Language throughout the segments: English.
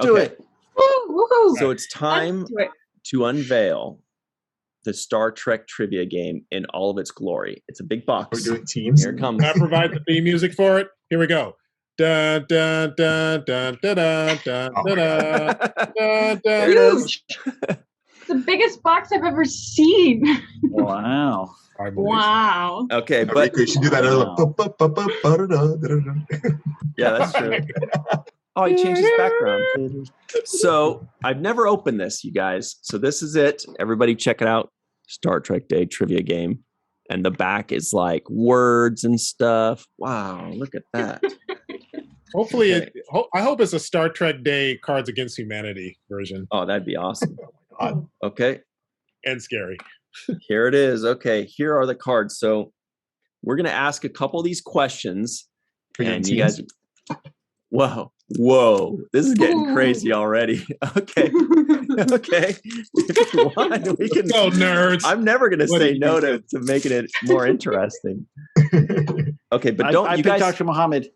Do Okay. it. Woo-hoo. So it's time Let's do it. to unveil the Star Trek trivia game in all of its glory. It's a big box. We're doing teams. Here it comes. I provide the theme music for it. Here we go. Dun, dun, dun, dun, dun, dun, dun, Oh my dun, dun, dun. Here it is. It's the biggest box I've ever seen. Wow. I believe. Wow. Okay, But but you should do that. yeah, that's true. Oh, he changed his background. So I've never opened this, you guys. So this is it. Everybody check it out. Star Trek Day trivia game. And the back is like words and stuff. Wow, look at that. Hopefully, Okay. I hope it's a Star Trek Day Cards Against Humanity version. Oh, that'd be awesome. God. Okay, And scary. here it is. Okay, here are the cards. So we're going to ask a couple of these questions. We're doing And you teams? guys, whoa, this is getting Ooh. crazy already. Okay, okay. If you want, we can. Go, nerds. I'm never going to What say did no you to making it more interesting. Okay, but don't I you picked guys? Dr. Muhammad.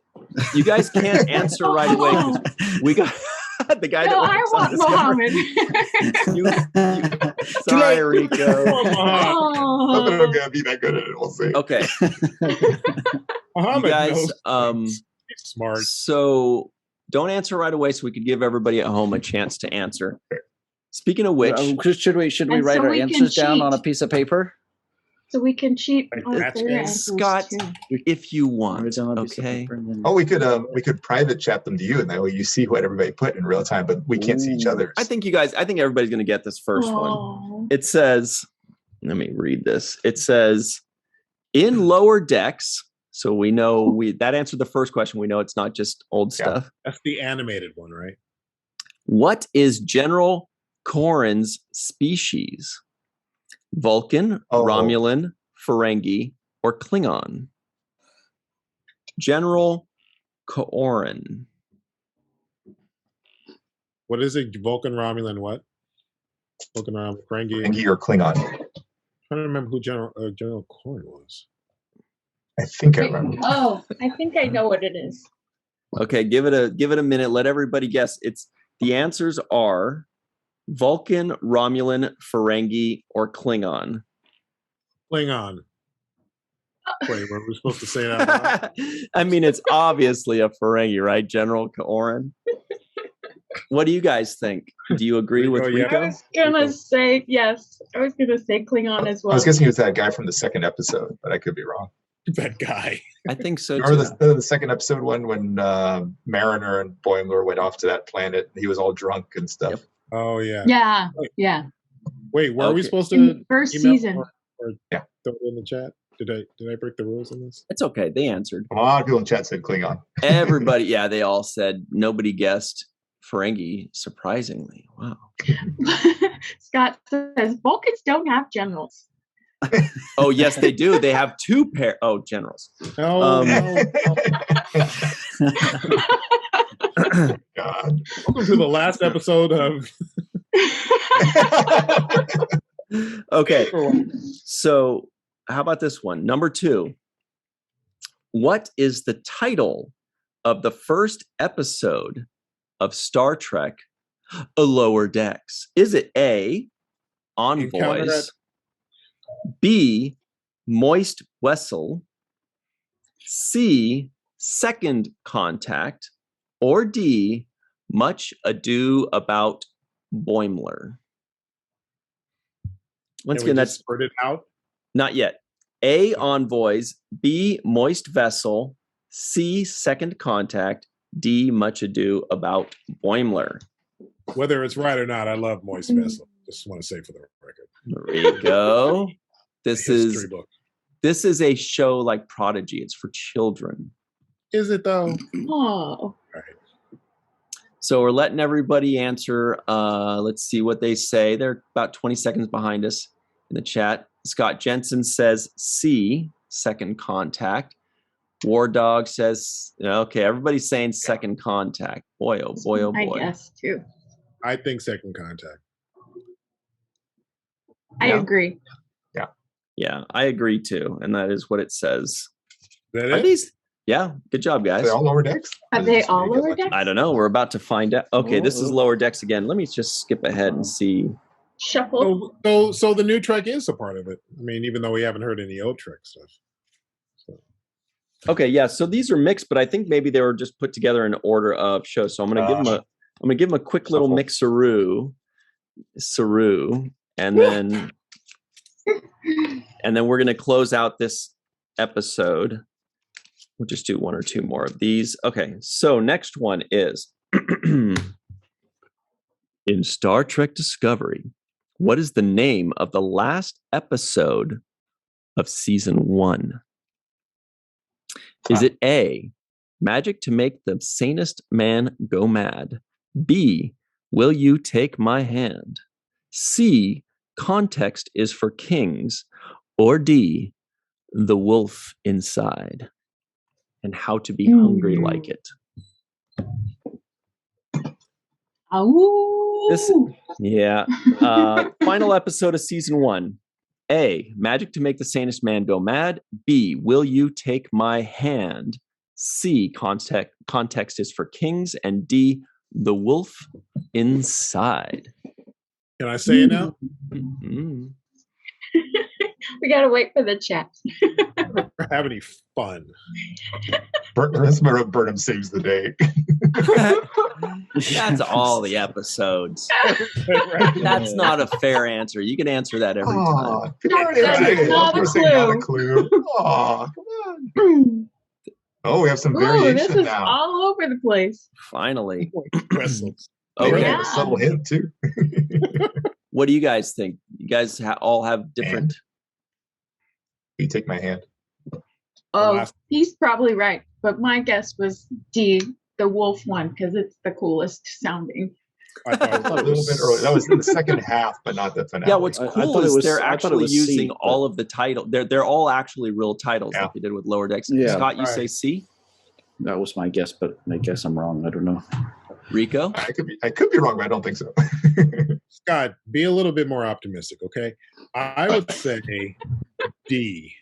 You guys can't answer right away. 'Cause we got the guy No, that I works on want this camera. Mohammed. Sorry, Rico. Come on. I'm Oh. not gonna be that good at it. We'll see. Okay, you Muhammad guys. knows. He's smart. So don't answer right away, so we could give everybody at home a chance to answer. Speaking of which, Should we And write so our we can answers down on a cheat. piece of paper? So we can cheat on That's their it. answers Scott, too. if you Write want, it down on a piece of okay. paper and then- Oh, we could private chat them to you, and that way you see what everybody put in real time, but we can't see each Ooh. other's. I think everybody's going to get this first one. Oh. It says, let me read this. It says, in lower decks. So we know that answered the first question. We know it's not just old Yeah. stuff. That's the animated one, right? What is General Corrin's species? Vulcan, Oh. Romulan, Ferengi, or Klingon? General Corrin. What is it? Vulcan, Romulan, what? Vulcan, Romulan, Ferengi. Ferengi or Klingon. I'm trying to remember who General Corrin was. I think I remember. Oh, I think I know what it is. Okay, give it a minute. Let everybody guess. The answers are Vulcan, Romulan, Ferengi, or Klingon. Klingon. Wait, were we supposed to say that? I mean, it's obviously a Ferengi, right? General Corrin. What do you guys think? Do you agree with Rico, yeah. Rico? I was gonna say yes. I was gonna say Klingon as well. I was guessing it was that guy from the second episode, but I could be wrong. That guy. I think so Remember too. the second episode one when Mariner and Boimler went off to that planet and he was all drunk and stuff? Yep. Oh, yeah. Yeah, yeah. Wait, were we Okay. supposed In to the first email season. or Yeah. throw it in the chat? Did I break the rules on this? It's okay. They answered. A lot of people in chat said Klingon. Everybody, yeah, they all said nobody guessed Ferengi, surprisingly. Wow. Scott says Vulcans don't have generals. Oh, yes, they do. They have two generals. No, Um, no. God. Welcome to the last episode of. Okay. So, how about this one? Number 2. What is the title of the first episode of Star Trek: A Lower Decks? Is it A, Encounter Envoys, B, Moist Vessel, C, Second Contact, or D, Much Ado About Boimler? Once Can we again, just that's spread it out. not yet. A, Envoys, B, Moist Vessel, C, Second Contact, D, Much Ado About Boimler. Whether it's right or not, I love Moist Vessel. Just want to say for the record. There you go. This History is book. this is a show like Prodigy. It's for children. Is it though? Oh, So we're letting everybody answer. Let's see what they say. They're about 20 seconds behind us in the chat. Scott Jensen says C, Second Contact. War Dog says, okay, everybody's saying Second Contact. Boy, oh boy, oh I boy. guess too. I think Second Contact. I Yeah. agree. Yeah, I agree too. And that is what it says. Is that Are it? these Yeah, good job, guys. They're all lower decks? Are Or they just me all get lower lucky? decks? I don't know. We're about to find out. Okay, this is lower decks again. Let me just skip ahead and see. Shuffle. So the new Trek is a part of it. I mean, even though we haven't heard any old Trek stuff. So. Okay, yeah. So these are mixed, but I think maybe they were just put together in order of shows. So I'm gonna give them a quick little mixeroo, and then we're gonna close out this episode. We'll just do one or two more of these. Okay, so next one is in Star Trek Discovery. What is the name of the last episode of season 1? Is it A, Magic to Make the Sanest Man Go Mad? B, Will You Take My Hand? C, Context is for Kings? Or D, The Wolf Inside? And How to Be Hungry Like It. Oh. Final episode of season 1. A, Magic to Make the Sanest Man Go Mad. B, Will You Take My Hand? C, Context is for Kings. And D, The Wolf Inside. Can I say it now? Mm-hmm. We gotta wait for the chat. Have any fun? Burnham saves the day. That's all the episodes. That's not a fair answer. You can answer that every time. That's not a clue. Aw, come on. Oh, we have some variation this is now. all over the place. Finally. Whistles. Maybe Okay. have a subtle hint too. What do you guys think? You guys all have different. You take my hand. Oh, he's probably right. But my guess was D, the wolf one, because it's the coolest sounding. I thought A little bit early. That was in the second half, but not the finale. Yeah, what's I cool thought it is was- they're I thought it actually was using C, all of the title. They're all actually real titles, Yeah. like you did with Lower Decks. Yeah. Scott, you Right. say C. That was my guess, but I guess I'm wrong. I don't know. Rico. I could be wrong, but I don't think so. Scott, be a little bit more optimistic, okay? I would say D.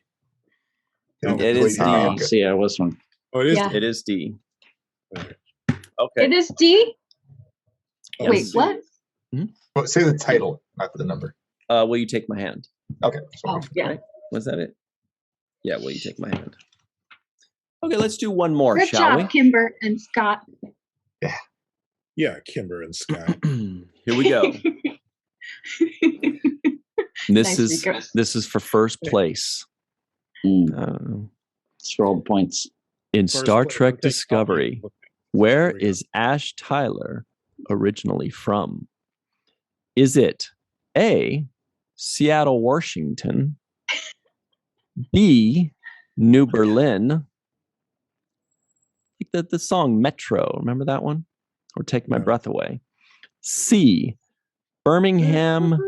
It is D. Okay. See, I was wrong. Oh, it is. Yeah. D. It is D. Okay. Okay. It is D? Yes. Wait, what? Well, say the title, not the number. Will You Take My Hand? Okay. Oh, yeah. Right? Was that it? Yeah, Will You Take My Hand? Okay, let's do one more, Good shall job, Kimber and Scott. Yeah, Kimber and Scott. we? Here we go. This Nice, Rico. this is for first place. It's for all the points. In First Star place, Trek we'll take Discovery, coffee. where There we go. is Ash Tyler originally from? Is it A, Seattle, Washington, B, New Berlin, like the song Metro, remember that one? Or Take My No. Breath Away. C, Birmingham,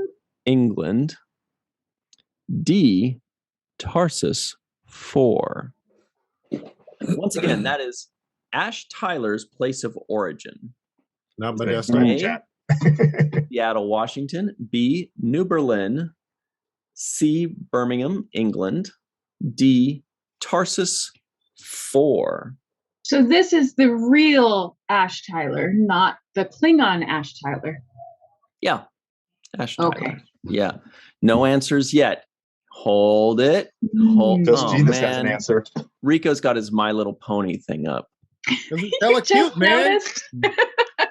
England, D, Tarsus 4. Once again, that is Ash Tyler's place of origin. Not my Thanks, destiny. A, chat. Seattle, Washington, B, New Berlin, C, Birmingham, England, D, Tarsus 4. So this is the real Ash Tyler, not the Klingon Ash Tyler. Yeah. Ash Tyler. Okay. Yeah. No answers yet. Hold it. Hold Just oh, Genus has an man. answer. Rico's got his My Little Pony thing up. It's hella Just cute, man. noticed.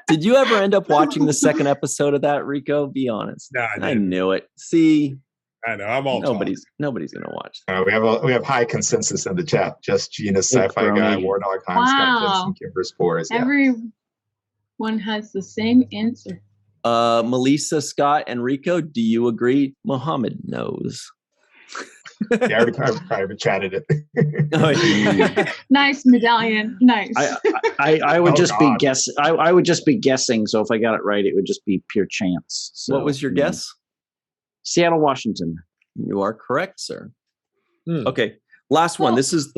Did you ever end up watching the second episode of that, Rico? Be honest. Nah, I didn't. knew it. See, I know. I'm all nobody's gonna watch. We have high consensus in the chat. Just Genus, Hey, Sci-Fi Guy, Crony. War Dog, Hans, Scott Wow. Jensen, Kimber Spores. Yeah. Everyone has the same answer. Melissa, Scott, and Rico, do you agree? Mohammed knows. Yeah, I already chatted it. Oh, yeah. Nice medallion. Nice. I would Oh, just God. be guess. I would just be guessing. So if I got it right, it would just be pure chance. So, What was your guess? Seattle, Washington. You are correct, sir. Hmm. Okay, last one. Well, This is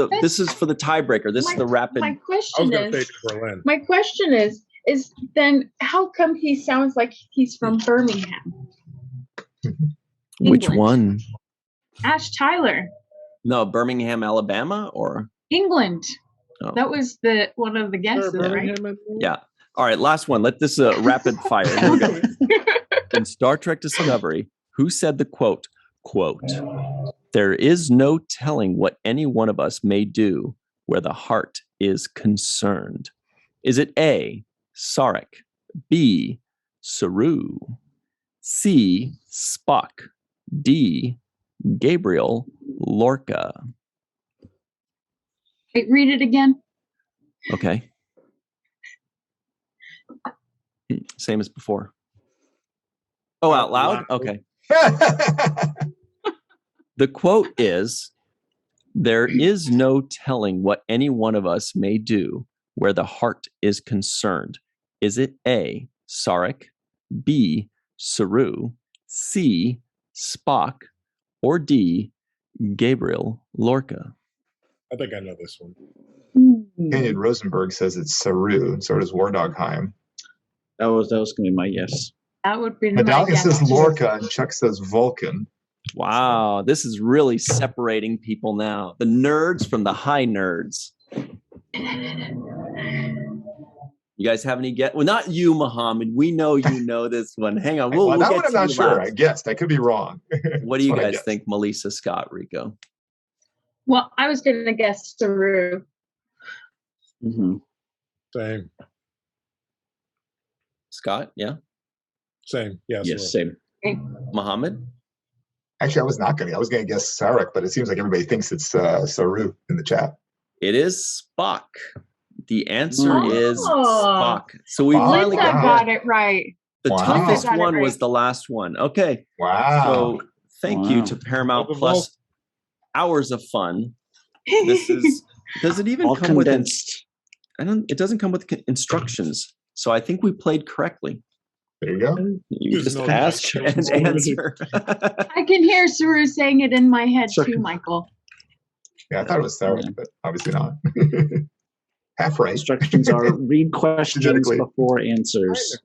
for the tiebreaker. This is the rapid. My I was question going to is, say Berlin. my question is then how come he sounds like he's from Birmingham? Which England. one? Ash Tyler, No, Birmingham, Alabama, or England. Oh. That was one of the guesses, right? Yeah. All right, last one. Let this rapid fire. Here we go. In Star Trek Discovery, who said the quote, "There is no telling what any one of us may do where the heart is concerned"? Is it A, Sarek, B, Saru, C, Spock, D, Gabriel Lorca? Wait, read it again. Okay. Same as before. Oh, out loud? Okay. The quote is, "There is no telling what any one of us may do where the heart is concerned." Is it A, Sarek, B, Saru, C, Spock, or D, Gabriel Lorca? I think I know this one. Kenyon Rosenberg says it's Saru, and so does Wardogheim. That was going to be my guess. That would be Medallion my guess. says Lorca, and Chuck says Vulcan. Wow, this is really separating people now. The nerds from the high nerds. You guys have any guess? Well, not you, Muhammad. We know you know this one. Hang on. We'll that get one I'm to not you sure. last. I guessed. I could be wrong. What do you guys think, Melissa, Scott, Rico? Well, I was going to guess Saru. Mm-hmm. Same. Scott, yeah? Same. Yeah. Yes, same. Muhammad? Actually, I was not going to. I was going to guess Sarek, but it seems like everybody thinks it's Saru in the chat. It is Spock. The answer is Spock. So we Spock. finally Linda got got it right. the Wow. toughest Got it one right. was the last one. Okay. Wow. So thank you Wow. to Paramount Well, Plus hours of fun. This is does it even All come with condensed. it doesn't come with instructions. So I think we played correctly. There you go. You There's just no ask and instructions. answer. I can hear Saru saying it in my head Sure. too, Michael. Yeah, I thought it was Sarek, Yeah. but obviously not. Half right. Instructions are read questions Genetically. before answers.